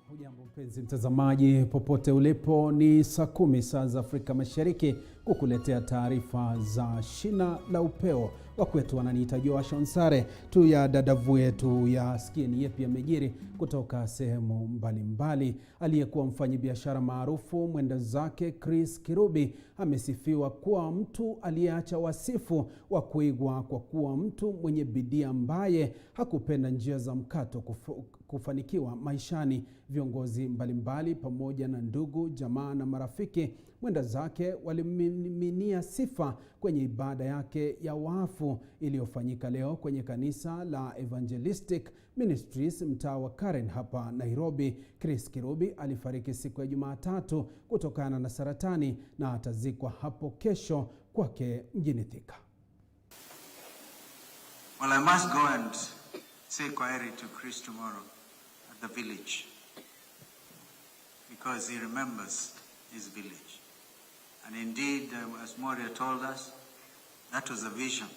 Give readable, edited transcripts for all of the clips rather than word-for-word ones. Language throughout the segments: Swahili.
Hujambo mpenzi mtazamaji popote ulipo, ni saa 10 saa za Afrika Mashariki kukuletea taarifa za Shina La Upeo. Wakwetu wananiita Joash Onsare, tu ya dadavue tu ya skini yepi ya mejiri kutoka sehemu mbalimbali. Aliyekuwa mfanyabiashara maarufu mwenda zake Chris Kirubi amesifiwa kuwa mtu aliyeacha wasifu wa kuigwa kwa kuwa mtu mwenye bidii ambaye hakupenda njia za mkato kufanikiwa maishani. Viongozi mbalimbali pamoja na ndugu, jamaa na marafiki mwenda zake walimiminia sifa kwenye ibada yake ya wafu iliyofanyika leo kwenye kanisa la Evangelistic Ministries mtaa wa Karen hapa Nairobi. Chris Kirubi alifariki siku ya Jumatatu kutokana na saratani na atazikwa hapo kesho kwake mjini Thika. Well, I must go and say kwaheri to Chris tomorrow at the village, because he remembers his village. And indeed, as Moria told us, that was a vision.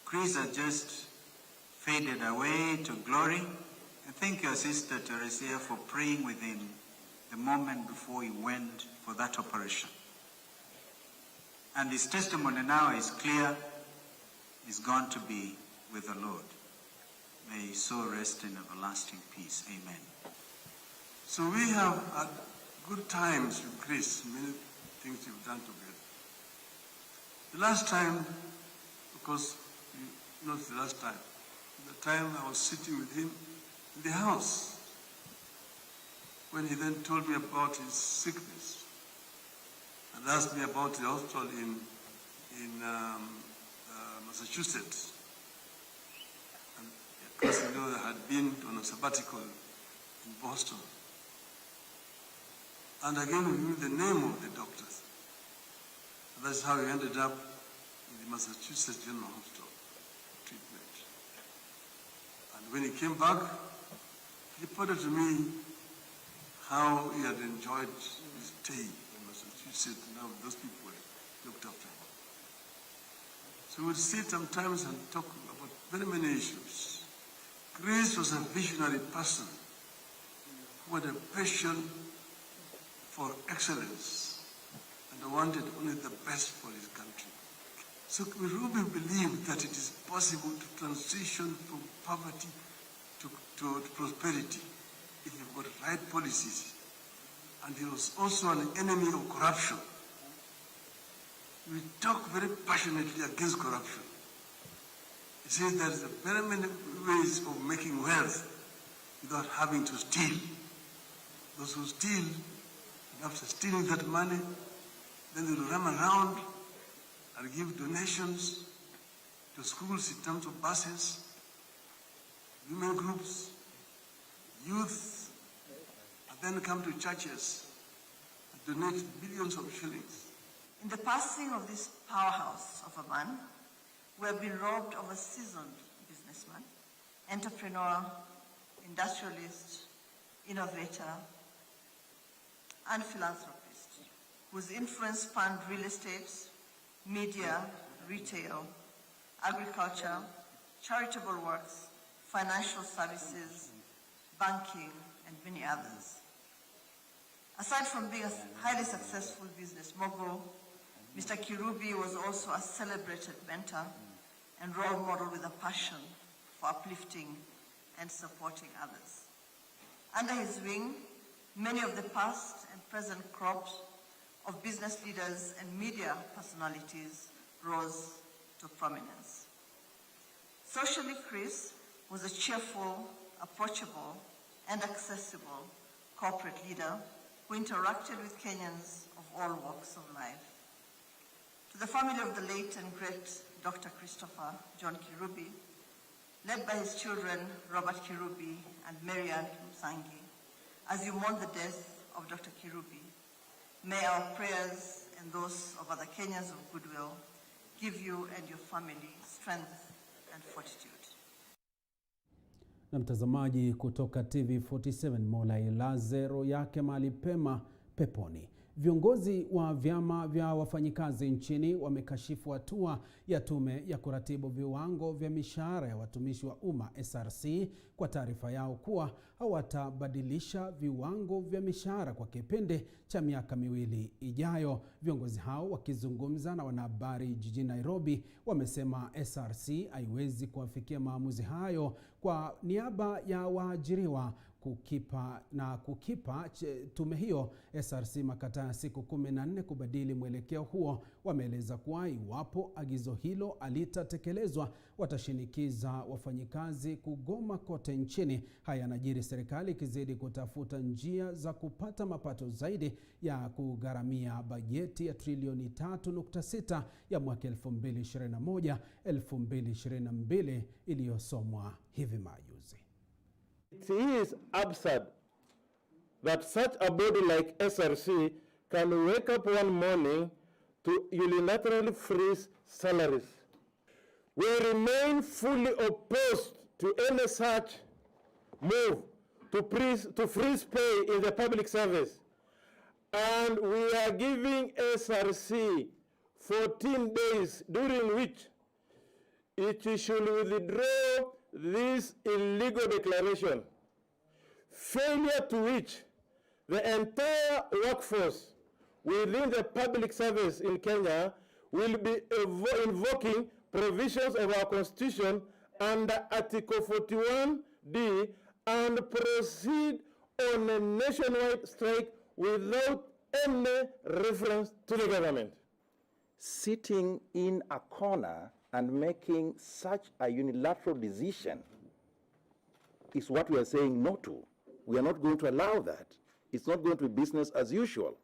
Chris had just faded away to glory. And thank your sister Teresia for praying with him the moment before he went for that operation. And his testimony now is clear. He's gone to be with the Lord. May his soul rest in everlasting peace. Amen. So we have had good times with Chris, many things we've done together. The last time, of course, not the last time, the time I was sitting with him in the house, when he then told me about his sickness and asked me about the hospital in Massachusetts. And of course, you know, I had been on a sabbatical in Boston. And again, we knew the name of the doctors. And that's how he ended up in the Massachusetts General Hospital treatment. And when he came back, he reported to me how he had enjoyed his stay in Massachusetts, and how those people looked after him. So we would sit sometimes and talk about very many issues. Chris was a visionary person who had a passion for excellence and wanted only the best for his country. So we really believe that it is possible to transition from poverty to prosperity if you've got right policies. And he was also an enemy of corruption. We talk very passionately against corruption. He says there's very many ways of making wealth without having to steal. Those who steal, and after stealing that money, then they will run around and give donations to schools in terms of buses, women groups, youth, and then come to churches and donate billions of shillings. In the passing of this powerhouse of a man, we have been robbed of a seasoned businessman, entrepreneur, industrialist, innovator, and philanthropist, whose influence spanned real estate, media, retail, agriculture, charitable works, financial services, banking, and many others. Aside from being a highly successful business mogul, Mr. Kirubi was also a celebrated mentor and role model with a passion for uplifting and supporting others. Under his wing, many of the past and present crops of business leaders and media personalities rose to prominence. Socially, Chris was a cheerful, approachable, and accessible corporate leader who interacted with Kenyans of all walks of life. To the family of the late and great Dr. Christopher John Kirubi, led by his children Robert Kirubi and Marianne Msangi, as you mourn the death of Dr. Kirubi, may our prayers and those of other Kenyans of goodwill give you and your family strength and fortitude. Na mtazamaji kutoka TV 47, Mola ilaze roho yake mahali pema peponi. Viongozi wa vyama vya wafanyikazi nchini wamekashifu hatua ya tume ya kuratibu viwango vya mishahara ya watumishi wa umma SRC kwa taarifa yao kuwa hawatabadilisha viwango vya mishahara kwa kipindi cha miaka miwili ijayo. Viongozi hao wakizungumza na wanahabari jijini Nairobi wamesema SRC haiwezi kuafikia maamuzi hayo kwa niaba ya waajiriwa kukipa tume hiyo SRC makataa ya siku 14 kubadili mwelekeo huo. Wameeleza kuwa iwapo agizo hilo halitatekelezwa watashinikiza wafanyikazi kugoma kote nchini. Haya yanajiri serikali ikizidi kutafuta njia za kupata mapato zaidi ya kugharamia bajeti ya trilioni 3.6 ya mwaka 2021-2022 iliyosomwa hivi majuzi. It is absurd that such a body like SRC can wake up one morning to unilaterally freeze salaries. We remain fully opposed to any such move to freeze pay in the public service. And we are giving SRC 14 days during which it should withdraw this illegal declaration, failure to which the entire workforce within the public service in Kenya will be invoking provisions of our constitution under Article 41D and proceed on a nationwide strike without any reference to the government. Sitting in a corner and making such a unilateral decision is what we are saying no to. We are not going to allow that. It's not going to be business as usual.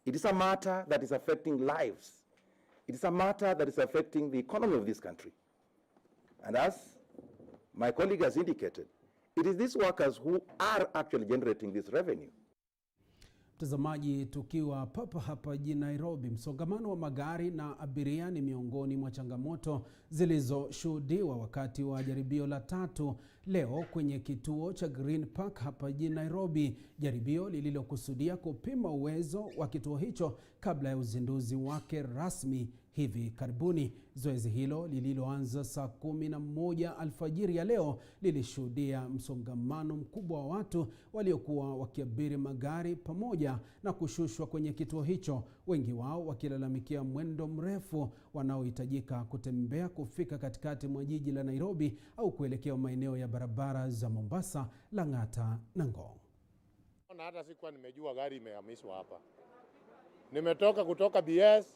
It is a matter that is affecting lives. It is a matter that is affecting the economy of this country. And as my colleague has indicated, it is these workers who are actually generating this revenue. Mtazamaji, tukiwa papa hapa jijini Nairobi, msongamano wa magari na abiria ni miongoni mwa changamoto zilizoshuhudiwa wakati wa jaribio la 3 leo kwenye kituo cha Green Park hapa jijini Nairobi, jaribio lililokusudia kupima uwezo wa kituo hicho kabla ya uzinduzi wake rasmi hivi karibuni. Zoezi hilo lililoanza saa 11 alfajiri ya leo lilishuhudia msongamano mkubwa wa watu waliokuwa wakiabiri magari pamoja na kushushwa kwenye kituo hicho, wengi wao wakilalamikia mwendo mrefu wanaohitajika kutembea kufika katikati mwa jiji la Nairobi au kuelekea maeneo ya barabara za Mombasa, Lang'ata na Ngong. Na hata sikuwa nimejua gari imehamishwa hapa. Nimetoka kutoka BS,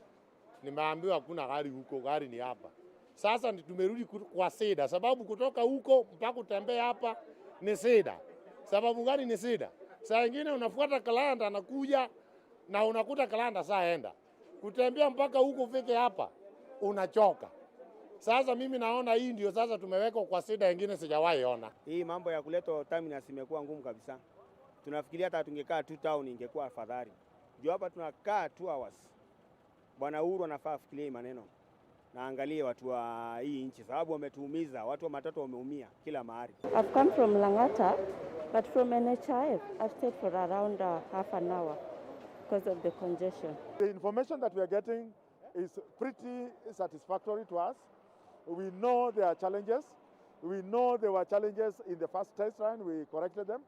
nimeambiwa hakuna gari huko, gari ni hapa. Sasa tumerudi kwa shida, sababu kutoka huko mpaka kutembea hapa ni shida. Sababu gari ni shida. Saa nyingine unafuata kalanda anakuja na unakuta kalanda saa enda. Kutembea mpaka huko ufike hapa unachoka. Sasa mimi naona hii ndio sasa tumeweka kwa shida nyingine sijawahi ona. Hii mambo ya kuleta terminus imekuwa ngumu kabisa. Tunafikiria hata tungekaa 2 town ingekuwa afadhali. Ndio hapa tunakaa 2 hours. Bwana Uhuru anafaa afikirie maneno na angalie watu wa hii nchi, sababu wametuumiza, watu wa matatu wameumia kila mahali. I've come from Lang'ata, but from NHIF I've stayed for around half an hour because of the congestion. The information that we are getting is pretty satisfactory to us. We know there are challenges. We know there were challenges in the first test run, we corrected them.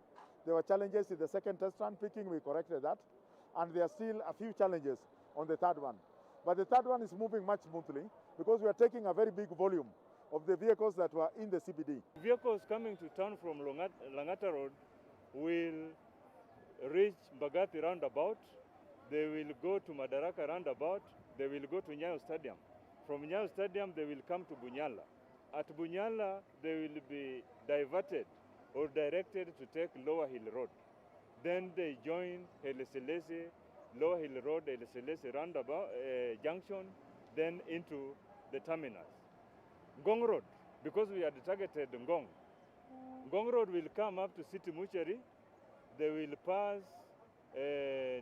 There were challenges in the second test run, picking, we corrected that. And there are still a few challenges on the third one. But the third one is moving much smoothly because we are taking a very big volume of the vehicles that were in the CBD. Vehicles coming to town from Lang'ata Road will reach Mbagathi roundabout, they will go to Madaraka roundabout, they will go to Nyayo Stadium. From Nyayo Stadium they will come to Bunyala. At Bunyala they will be diverted or directed to take Lower Hill Road. Then they join Haile Selassie, Lower Hill Road, Haile Selassie roundabout junction, then into the terminus. Ngong Road, because we had targeted Ngong. Ngong Road will come up to City Mortuary. They will pass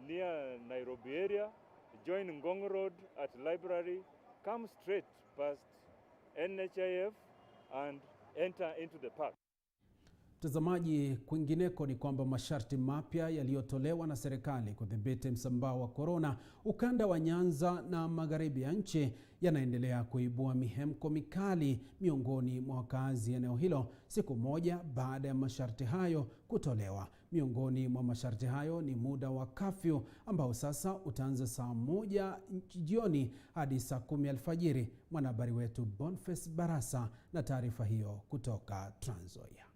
near Nairobi area, join Ngong Road at Library, come straight past NHIF and enter into the park. Mtazamaji, kwingineko ni kwamba masharti mapya yaliyotolewa na serikali kudhibiti msambao wa korona ukanda wa Nyanza na magharibi ya nchi yanaendelea kuibua mihemko mikali miongoni mwa wakazi eneo hilo, siku moja baada ya masharti hayo kutolewa. Miongoni mwa masharti hayo ni muda wa kafyu ambao sasa utaanza saa 1 jioni hadi saa 10 alfajiri. Mwanahabari wetu Boniface Barasa na taarifa hiyo kutoka Trans Nzoia.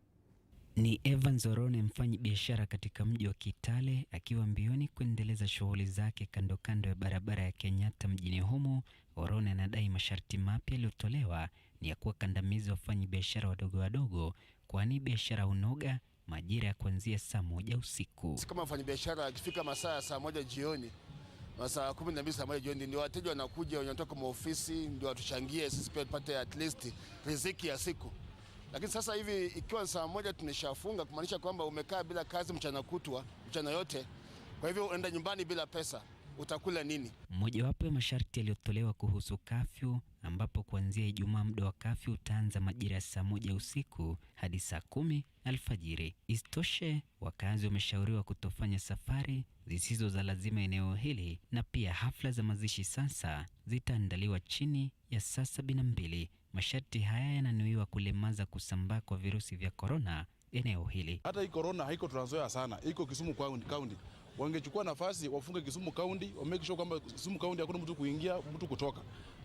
Ni Evans Orone, mfanyi biashara katika mji wa Kitale, akiwa mbioni kuendeleza shughuli zake kando kando ya barabara ya Kenyatta mjini humo. Orone anadai masharti mapya yaliyotolewa ni ya kuwakandamiza wafanyi biashara wadogo, kwani biashara unoga majira ya kuanzia saa 1 usiku. Kama mfanyi biashara akifika masaa ya saa 1 jioni, masaa 12 saa 1 jioni, ndio wateja wanakuja, wanatoka kwa ofisi, ndio watuchangie sisi pia tupate at least riziki ya siku. Lakini sasa hivi ikiwa saa 1 tumeshafunga, kumaanisha kwamba umekaa bila kazi mchana kutwa, mchana yote. Kwa hivyo unaenda nyumbani bila pesa, utakula nini? Mmojawapo ya masharti yaliyotolewa kuhusu kafyu, ambapo kuanzia Ijumaa muda wa kafyu utaanza majira ya saa 1 usiku hadi saa 10 alfajiri. Isitoshe, wakazi wameshauriwa kutofanya safari zisizo za lazima eneo hili, na pia hafla za mazishi sasa zitaandaliwa chini ya saa 72. Masharti haya yananuiwa kulemaza kusambaa kwa virusi vya korona eneo hili. Hata hii korona haiko Trans Nzoia sana, iko Kisumu County. Wangechukua nafasi wafunge Kisumu County, wa make sure kwamba Kisumu County hakuna mtu kuingia, mtu kutoka.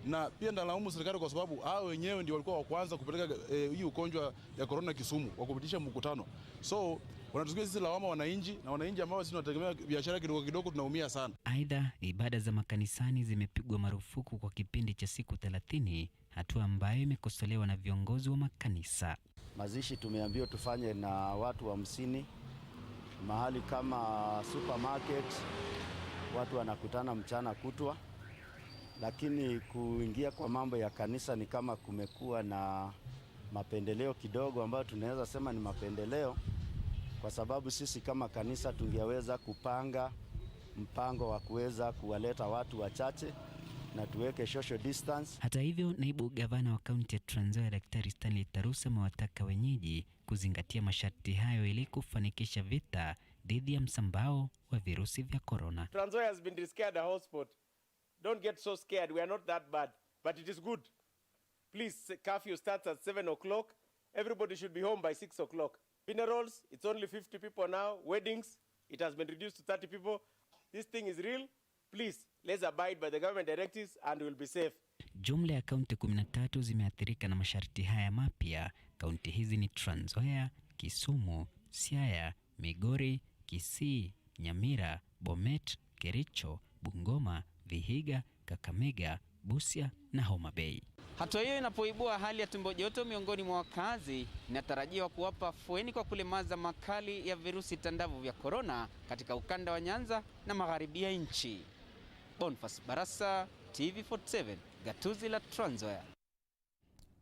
Na pia ndalaumu serikali kwa sababu hao wenyewe ndio walikuwa wa kwanza kupeleka hii ugonjwa ya korona Kisumu, wakupitisha mkutano. So wanatusikia sisi lawama wananchi, na wananchi ambao sisi tunategemea biashara kidogo tunaumia sana. Aidha, ibada za makanisani zimepigwa marufuku kwa kipindi cha siku 30, hatua ambayo imekosolewa na viongozi wa makanisa. Mazishi tumeambiwa tufanye na watu 50, mahali kama supermarket watu wanakutana mchana kutwa, lakini kuingia kwa mambo ya kanisa ni kama kumekuwa na mapendeleo kidogo, ambayo tunaweza sema ni mapendeleo, kwa sababu sisi kama kanisa tungeweza kupanga mpango wa kuweza kuwaleta watu wachache na tuweke social distance. Hata hivyo, naibu gavana wa kaunti ya Trans Nzoia Daktari Stanley Tarusa amewataka wenyeji kuzingatia masharti hayo ili kufanikisha vita dhidi ya msambao wa virusi vya korona. Trans Nzoia has been scared a hotspot. Don't get so scared. We are not that bad, but it is good. Please, curfew starts at 7 o'clock. Everybody should be home by 6 o'clock. Funerals, it's only 50 people now. Weddings, it has been reduced to 30 people. This thing is real. Please, let's abide by the government directives and we'll be safe. Jumla ya kaunti 13 zimeathirika na masharti haya mapya. Kaunti hizi ni Trans Nzoia, Kisumu, Siaya, Migori, Kisii, Nyamira, Bomet, Kericho, Bungoma, Vihiga, Kakamega, Busia na Homa Bay. Hatua hiyo inapoibua hali ya tumbo joto miongoni mwa wakazi, inatarajiwa kuwapa afueni kwa kulemaza makali ya virusi tandavu vya korona katika ukanda wa Nyanza na magharibi ya nchi. Boniface Barasa, TV47, gatuzi la Trans Nzoia.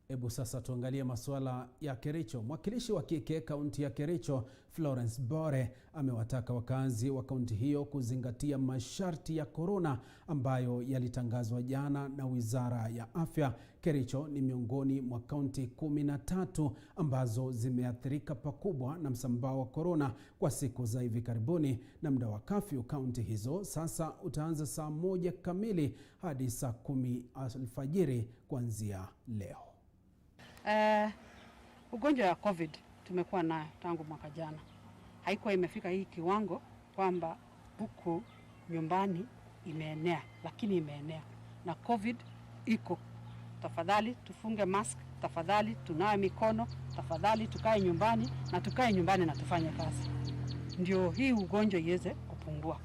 Hebu sasa tuangalie masuala ya Kericho. Mwakilishi wa kike kaunti ya Kericho, Florence Bore, amewataka wakazi wa kaunti hiyo kuzingatia masharti ya korona ambayo yalitangazwa jana na Wizara ya Afya. Kericho ni miongoni mwa kaunti 13 ambazo zimeathirika pakubwa na msambao wa korona kwa siku za hivi karibuni, na muda wa kafyu kaunti hizo sasa utaanza saa 1 kamili hadi saa 10 alfajiri kuanzia leo. Ugonjwa wa COVID tumekuwa na tangu mwaka jana. Haikuwa imefika hii kiwango kwamba huku nyumbani imeenea, lakini imeenea. Na COVID iko. Tafadhali tufunge mask, tafadhali tunawe mikono, tafadhali tukae nyumbani na tufanye kazi. Ndio hii ugonjwa iweze kupungua.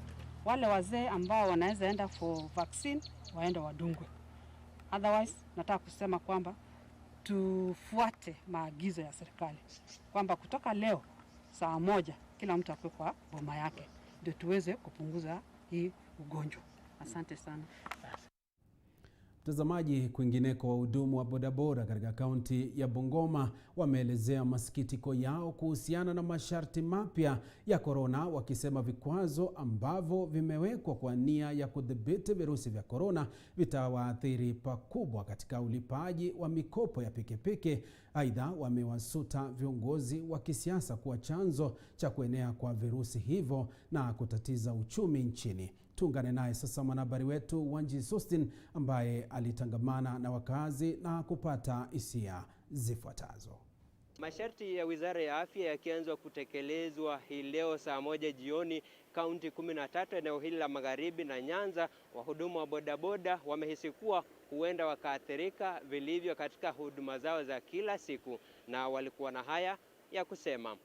Wale wazee ambao wanaweza enda for vaccine waende wadungwe. Otherwise nataka kusema kwamba tufuate maagizo ya serikali kwamba kutoka leo saa 1 kila mtu akwe kwa boma yake, ndio tuweze kupunguza hii ugonjwa. Asante sana. Mtazamaji, kwingineko, wahudumu wa bodaboda katika kaunti ya Bungoma wameelezea masikitiko yao kuhusiana na masharti mapya ya korona, wakisema vikwazo ambavyo vimewekwa kwa nia ya kudhibiti virusi vya korona vitawaathiri pakubwa katika ulipaji wa mikopo ya pikipiki Aidha, wamewasuta viongozi wa kisiasa kuwa chanzo cha kuenea kwa virusi hivyo na kutatiza uchumi nchini. Tuungane naye sasa mwanahabari wetu Wanji Sustin ambaye alitangamana na wakazi na kupata hisia zifuatazo. Masharti ya Wizara ya Afya yakianza kutekelezwa hii leo saa 1 jioni, kaunti 13 eneo hili la Magharibi na Nyanza, wahudumu wa bodaboda wamehisi kuwa huenda wakaathirika vilivyo katika huduma zao za kila siku, na walikuwa na haya ya kusema.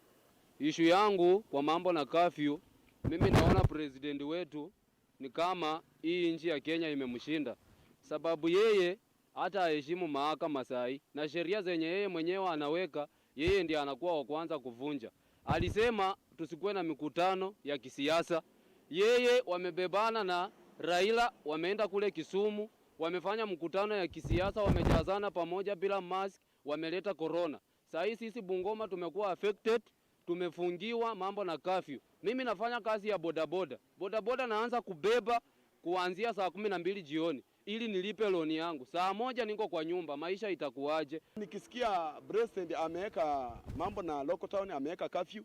Ishu yangu kwa mambo na curfew, mimi naona president wetu ni kama hii nchi ya Kenya imemshinda, sababu yeye hata heshimu mahakama sahi na sheria zenye yeye mwenyewe anaweka, yeye ndiye anakuwa wa kwanza kuvunja. Alisema tusikuwe na mikutano ya kisiasa. Yeye wamebebana na Raila, wameenda kule Kisumu, wamefanya mkutano ya kisiasa, wamejazana pamoja bila mask, wameleta corona. Sahi sisi Bungoma tumekuwa affected, tumefungiwa mambo na curfew. Mimi nafanya kazi ya bodaboda. Bodaboda naanza kubeba kuanzia saa 12 jioni ili nilipe loni yangu. Saa 1 niko kwa nyumba, maisha itakuwaje? Nikisikia president ameweka mambo na local town, ameweka curfew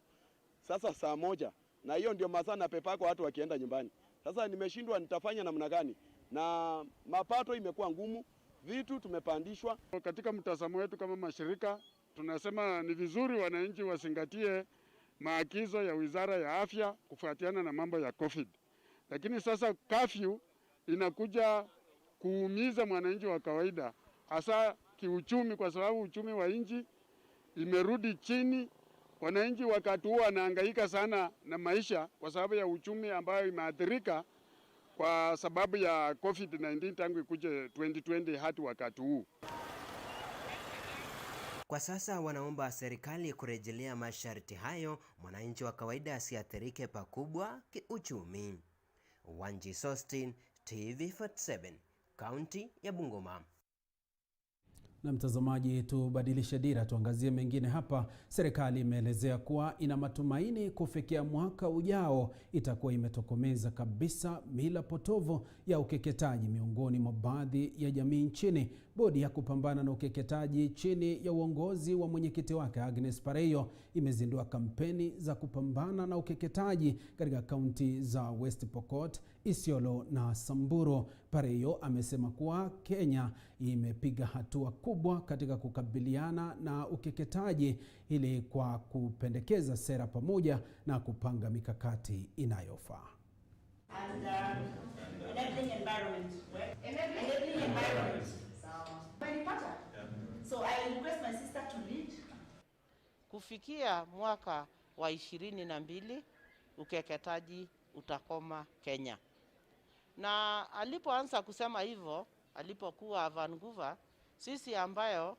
sasa saa 1, na hiyo ndio masaa na pepa kwa watu wakienda nyumbani. Sasa nimeshindwa nitafanya namna gani, na mapato imekuwa ngumu, vitu tumepandishwa. Katika mtazamo wetu kama mashirika tunasema ni vizuri wananchi wasingatie maagizo ya Wizara ya Afya kufuatiana na mambo ya COVID. Lakini sasa curfew inakuja kuumiza mwananchi wa kawaida, hasa kiuchumi, kwa sababu uchumi wa nchi imerudi chini. Wananchi wakati huu wanahangaika sana na maisha kwa sababu ya uchumi ambayo imeathirika kwa sababu ya COVID-19 tangu ikuje 2020 hadi wakati huu. Kwa sasa wanaomba serikali kurejelea masharti hayo, mwananchi wa kawaida asiathirike pakubwa kiuchumi. Wanji Sustin, TV47, kaunti ya Bungoma. Na mtazamaji, tubadilishe dira tuangazie mengine hapa. Serikali imeelezea kuwa ina matumaini kufikia mwaka ujao itakuwa imetokomeza kabisa mila potovu ya ukeketaji miongoni mwa baadhi ya jamii nchini. Bodi ya kupambana na ukeketaji chini ya uongozi wa mwenyekiti wake Agnes Pareiyo imezindua kampeni za kupambana na ukeketaji katika kaunti za West Pokot, Isiolo na Samburu. Pareiyo amesema kuwa Kenya imepiga hatua kubwa katika kukabiliana na ukeketaji ili kwa kupendekeza sera pamoja na kupanga mikakati inayofaa. Kufikia mwaka wa 22 ukeketaji utakoma Kenya. Na alipoanza kusema hivyo, alipokuwa Vancouver, sisi ambayo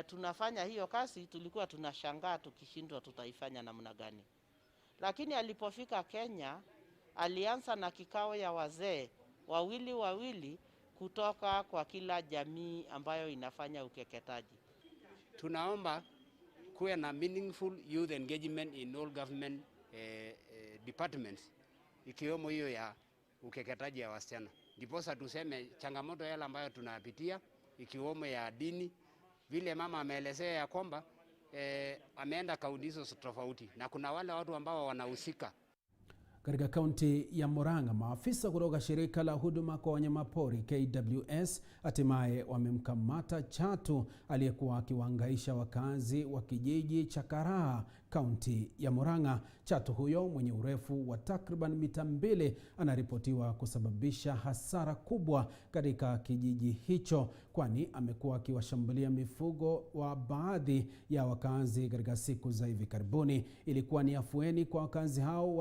tunafanya hiyo kazi tulikuwa tunashangaa tukishindwa tutaifanya namna gani. Lakini alipofika Kenya, alianza na kikao ya wazee wawili kutoka kwa kila jamii ambayo inafanya ukeketaji. Tunaomba kuwe na meaningful youth engagement in all government departments, ikiwemo hiyo ya ukeketaji ya wasichana. Ndiposa tuseme changamoto yale ambayo tunapitia, ikiwemo ya dini, vile mama ameelezea ya kwamba ameenda kaunti hizo tofauti na kuna wale watu ambao wanahusika. Katika kaunti ya Murang'a, maafisa kutoka shirika la huduma kwa wanyamapori KWS hatimaye wamemkamata chatu aliyekuwa akiwahangaisha wakazi wa kijiji cha Karaha, kaunti ya Murang'a. Chatu huyo mwenye urefu wa takriban mita 2 anaripotiwa kusababisha hasara kubwa katika kijiji hicho, kwani amekuwa akiwashambulia mifugo wa baadhi ya wakazi katika siku za hivi karibuni. Ilikuwa ni afueni kwa wakazi hao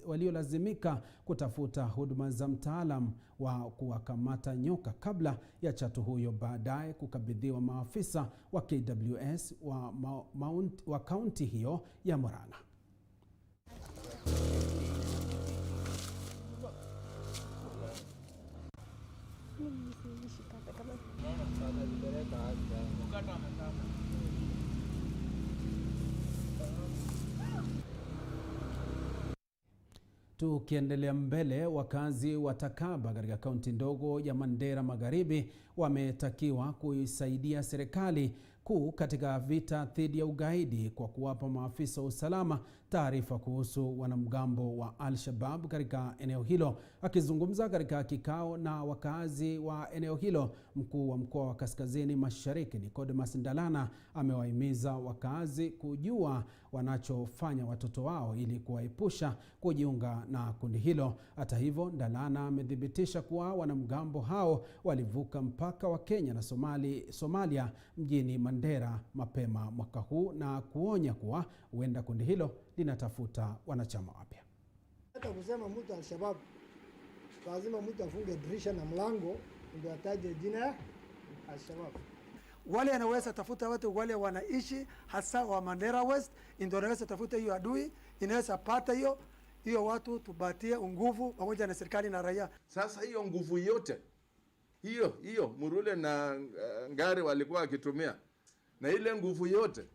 waliolazimika kutafuta huduma za mtaalam wa kuwakamata nyoka kabla ya chatu huyo baadaye kukabidhiwa maafisa wa KWS wa kaunti hiyo ya Murang'a. Tukiendelea mbele, wakazi wa Takaba katika kaunti ndogo ya Mandera Magharibi wametakiwa kuisaidia serikali kuu katika vita dhidi ya ugaidi kwa kuwapa maafisa wa usalama taarifa kuhusu wanamgambo wa Al-Shabaab katika eneo hilo. Akizungumza katika kikao na wakazi wa eneo hilo, mkuu wa mkoa wa Kaskazini Mashariki Nicodemus Ndalana amewahimiza wakazi kujua wanachofanya watoto wao ili kuwaepusha kujiunga na kundi hilo. Hata hivyo, Ndalana amethibitisha kuwa wanamgambo hao walivuka mpaka wa Kenya na Somalia mjini Mandera mapema mwaka huu na kuonya kuwa huenda kundi hilo linatafuta wanachama wapya. Hata kusema mtu Al-Shabaab, lazima mtu afunge dirisha na mlango ndio ataje jina Al-Shabaab. Wale anaweza tafuta watu wale wanaishi hasa wa Mandera West, ndio anaweza tafuta hiyo adui, inaweza pata hiyo watu, tubatie nguvu pamoja na serikali na raia. Sasa hiyo nguvu yote hiyo Murule na Ngare walikuwa wakitumia, na ile nguvu yote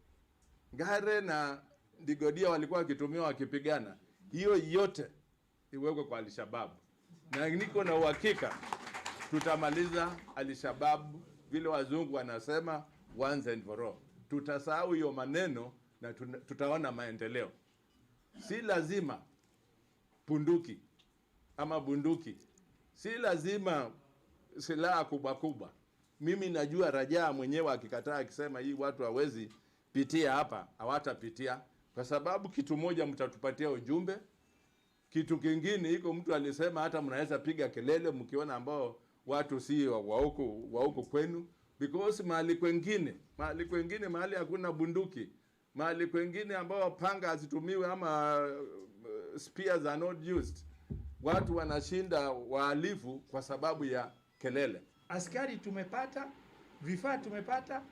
Ngare na Digodia walikuwa wakitumia wakipigana, hiyo yote iwekwe kwa Al-Shabaab, na niko na uhakika tutamaliza Al-Shabaab vile wazungu wanasema once and for all. Tutasahau hiyo maneno na tutaona maendeleo. Si lazima bunduki ama bunduki, si lazima silaha kubwa. Mimi najua Rajaa mwenyewe akikataa akisema hii watu hawezi pitia hapa, hawatapitia, kwa sababu kitu moja, mtatupatia ujumbe. Kitu kingine, iko mtu alisema hata mnaweza piga kelele mkiona ambao watu si wa huko kwenu, because mahali kwengine mahali hakuna bunduki, mahali kwengine ambao panga hazitumiwe ama spears are not used, watu wanashinda wahalifu kwa sababu ya kelele. Askari tumepata, vifaa tumepata,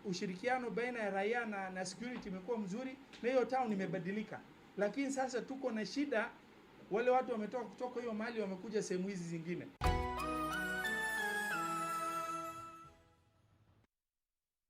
ushirikiano baina ya raia na security imekuwa mzuri, na hiyo town imebadilika. Lakini sasa tuko na shida, wale watu wametoka kutoka hiyo mahali wamekuja sehemu hizi zingine.